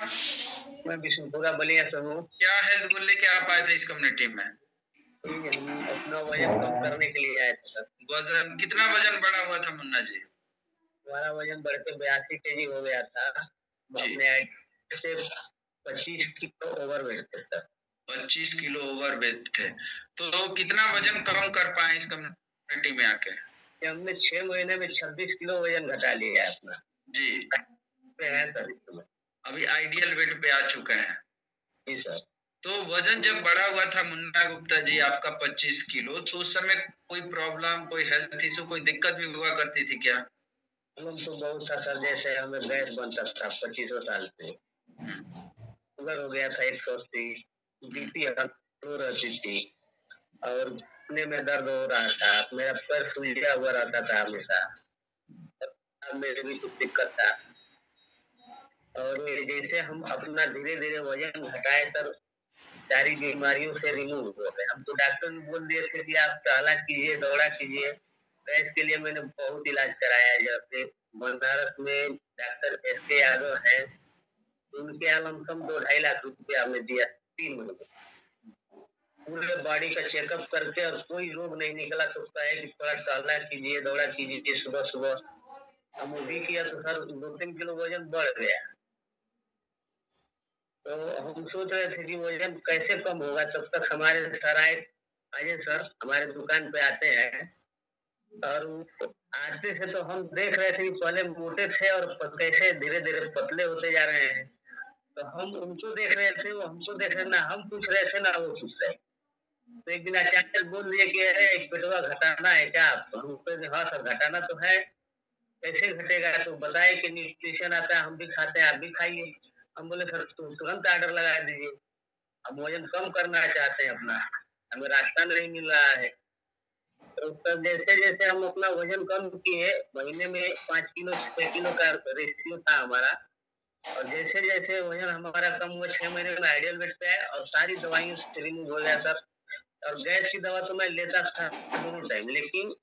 मैं विष्णुपुरा बलिया से हूँ। क्या हेल्थ गोल लेके आप आए थे इस कम्युनिटी में? हम अपना वजन कम करने के लिए आए थे सर। वजन कितना वजन बढ़ा हुआ था मुन्ना जी? हमारा वजन बढ़ के 82 kg हो गया था। अपने से 25 किलो ओवरवेट थे सर। 25 किलो ओवरवेट थे। तो कितना वजन कम कर पाए इस कम्युनिटी में आके? हमने 6 महीने में 26 किलो वजन घटा लिया है अपना। जी है सर इस समय। अभी आइडियल वेट पे आ चुके हैं। जी सर। तो वजन जब बढ़ा हुआ था मुन्ना गुप्ता जी आपका 25 किलो, तो उस समय कोई प्रॉब्लम, कोई हेल्थ इशू, कोई दिक्कत भी हुआ करती थी क्या? हम तो बहुत सा सर, जैसे हमें गैस बनता था 25 साल से, शुगर हो गया था 180, बीपी लो रहती थी और घुटने में दर्द हो रहा था, मेरा पैर सूजा हुआ रहता था हमेशा, मेरे भी कुछ दिक्कत था। और जैसे हम अपना धीरे धीरे वजन घटाए सर, सारी बीमारियों से रिमूव हो गए। हम तो डॉक्टर ने बोल दिए थे कि आप टहला कीजिए, दौड़ा कीजिए। इसके लिए मैंने बहुत इलाज कराया। जैसे बनारस में डॉक्टर SK यादव है, उनके यहाँ लमसम 2-2.5 लाख रुपया हमें दिया 3 महीने, पूरे बॉडी का चेकअप करके, और कोई रोग नहीं निकला। तो कहे कि थोड़ा टहला कीजिए, दौड़ा कीजिए सुबह सुबह। हम वो भी किया तो सर 2-3 किलो वजन बढ़ गया। तो हम सोच रहे थे कि वजन कैसे कम होगा, तब तक हमारे सर आए, अजय सर हमारे दुकान पे आते हैं। और आते से तो हम देख रहे थे कि पहले मोटे थे और कैसे धीरे धीरे पतले होते जा रहे हैं। तो हम उनको देख रहे थे, वो हमको देख रहे, ना हम पूछ रहे थे ना वो पूछ रहे। तो एक दिन अचानक बोल दिए कि अरे पेटवा घटाना है क्या आप? हम कहे हाँ सर घटाना तो है। कैसे घटेगा? तो बताए कि न्यूट्रिशन आता है, हम भी खाते हैं, आप भी खाइए। हम बोले सर तो तुरंत ऑर्डर लगा दीजिए, हम वजन कम करना चाहते हैं अपना, हमें रास्ता नहीं मिल रहा है। तो तब जैसे जैसे हम अपना वजन कम किए, महीने में 5 किलो 6 किलो का रेशियो था हमारा। और जैसे जैसे वजन हमारा कम हुआ, 6 महीने में आइडियल वेट पे है और सारी दवाइयों से रिमूव हो गया सर। और गैस की दवा तो मैं लेता था दोनों टाइम, लेकिन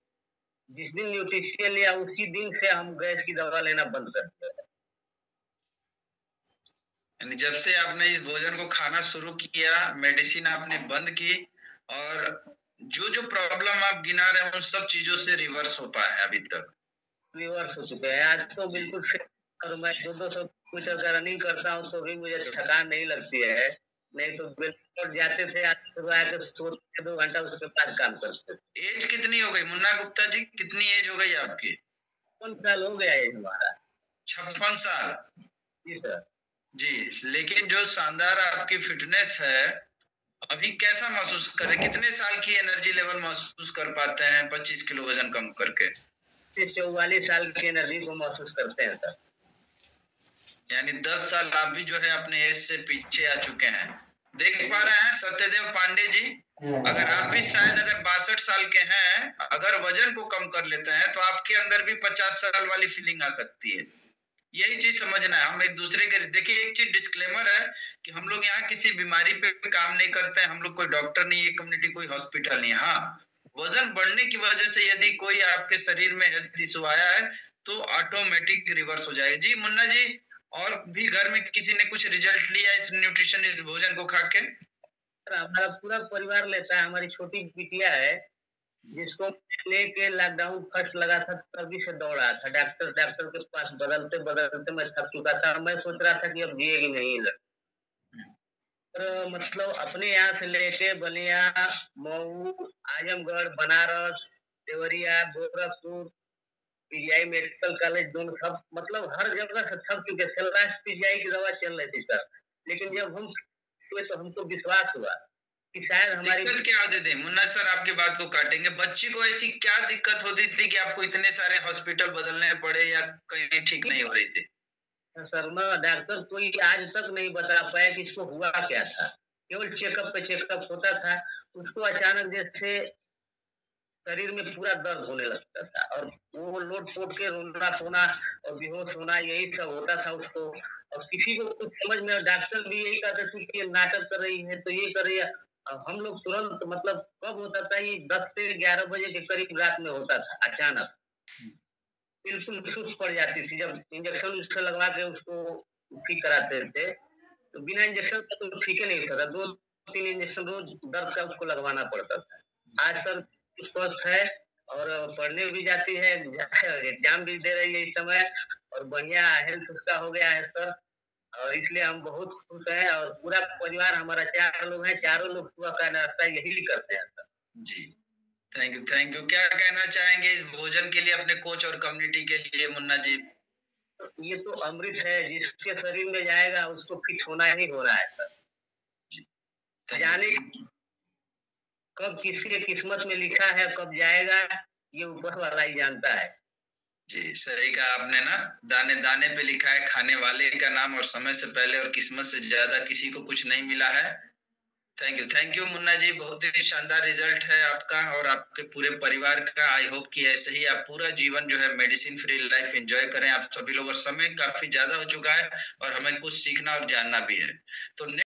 जिस दिन न्यूट्रिशन लिया उसी दिन से हम गैस की दवा लेना बंद कर दिया। यानी जब से आपने इस भोजन को खाना शुरू किया, मेडिसिन आपने बंद की, और जो जो प्रॉब्लम आप गिना रहे हैं उन सब चीजों से रिवर्स हो पाया है अभी तक? रिवर्स हो चुके हैं। आज तो बिल्कुल फिट, और मैं 200 मीटर का रनिंग करता हूँ तो भी मुझे थकान नहीं लगती है। नहीं तो बिल्कुल जाते थे, आज सुबह आके सोते 2 घंटा उसके बाद काम करते थे। एज कितनी हो गई मुन्ना गुप्ता जी? कितनी एज हो गई आपकी? 56 साल हो गया है हमारा। 56 साल? जी सर। जी, लेकिन जो शानदार आपकी फिटनेस है, अभी कैसा महसूस कर रहे हैं? कितने साल की एनर्जी लेवल महसूस कर पाते हैं 25 किलो वजन कम करके? 44 साल की एनर्जी को महसूस करते हैं सर। यानी 10 साल आप भी जो है अपने एज से पीछे आ चुके हैं। देख पा रहे हैं सत्यदेव पांडे जी, अगर आप भी शायद अगर 62 साल के हैं, अगर वजन को कम कर लेते हैं तो आपके अंदर भी 50 साल वाली फीलिंग आ सकती है। यही चीज समझना है। हम एक दूसरे के, देखिए एक चीज डिस्क्लेमर है कि हम लोग यहाँ किसी बीमारी पे काम नहीं करते हैं, हम लोग कोई डॉक्टर नहीं, ये कम्युनिटी कोई हॉस्पिटल नहीं। हाँ, वजन बढ़ने की वजह से यदि कोई आपके शरीर में हेल्थ इशू आया है तो ऑटोमेटिक रिवर्स हो जाएगा। जी मुन्ना जी, और भी घर में किसी ने कुछ रिजल्ट लिया इस न्यूट्रिशन, इस भोजन को खा के? हमारा पूरा परिवार लेता है। हमारी छोटी बिटिया है जिसको लेके लॉकडाउन फर्स्ट लगा था तभी से दौड़ा था, डॉक्टर डॉक्टर के पास बदलते बदलते मैं थक चुका था। मैं सोच रहा था कि अब जिएगी नहीं। तो मतलब अपने यहाँ से लेके Ballia, Mau, Azamgarh, Banaras, Deoria, Gorakhpur, PGI medical college, दोनों सब मतलब हर जगह से थक चुके थे। लास्ट PGI की दवा चल रही थी सर, लेकिन जब हम हुए तो हमको विश्वास हुआ कि शायद हमारी दिक्कत क्या होती थी मुन्ना सर? आपकी बात को काटेंगे। बच्ची को ऐसी क्या दिक्कत होती थी कि आपको इतने सारे हॉस्पिटल बदलने पड़े या कहीं ठीक नहीं हो रही थी? सर ना डॉक्टर कोई आज तक नहीं बता पाया कि इसको हुआ क्या था। केवल चेकअप पे चेकअप होता था। उसको अचानक जैसे शरीर में पूरा दर्द होने लगता था और वो लोट पोट के रोना सोना और बेहोश होना, यही सब होता था उसको। और किसी को कुछ समझ में, डॉक्टर भी यही कहते थे कि ये नाटक कर रही है तो ये कर रही है। और हम लोग तुरंत मतलब कब होता था ये 10 से 11 बजे के करीब रात में होता था अचानक, बिल्कुल सुस्त पड़ जाती थी। जब इंजेक्शन उससे लगवा के उसको ठीक कराते थे तो बिना इंजेक्शन का तो ठीक ही नहीं होता था, 2-3 इंजेक्शन रोज दर्द का उसको लगवाना पड़ता था। आज सर स्वस्थ है और पढ़ने भी जाती है, एग्जाम भी दे रही है इस समय और बढ़िया हेल्थ उसका हो गया है सर। और इसलिए हम बहुत खुश हैं और पूरा परिवार हमारा 4 लोग हैं, चारों लोग सुबह का नाश्ता यही करते हैं सर। जी, थैंक यू, थैंक यू। क्या कहना चाहेंगे इस भोजन के लिए अपने कोच और कम्युनिटी के लिए मुन्ना जी? ये तो अमृत है, जिसके शरीर में जाएगा उसको फिट होना ही होना है सर। जाने कब किसके किस्मत में लिखा है, कब जाएगा, ये ऊपर वाला ही जानता है। जी, सही कहा आपने ना, दाने दाने पे लिखा है खाने वाले का नाम, और समय से पहले और किस्मत से ज्यादा किसी को कुछ नहीं मिला है। थैंक यू मुन्ना जी, बहुत ही शानदार रिजल्ट है आपका और आपके पूरे परिवार का। आई होप कि ऐसे ही आप पूरा जीवन जो है मेडिसिन फ्री लाइफ एंजॉय करें आप सभी लोग। और समय काफी ज्यादा हो चुका है और हमें कुछ सीखना और जानना भी है, तो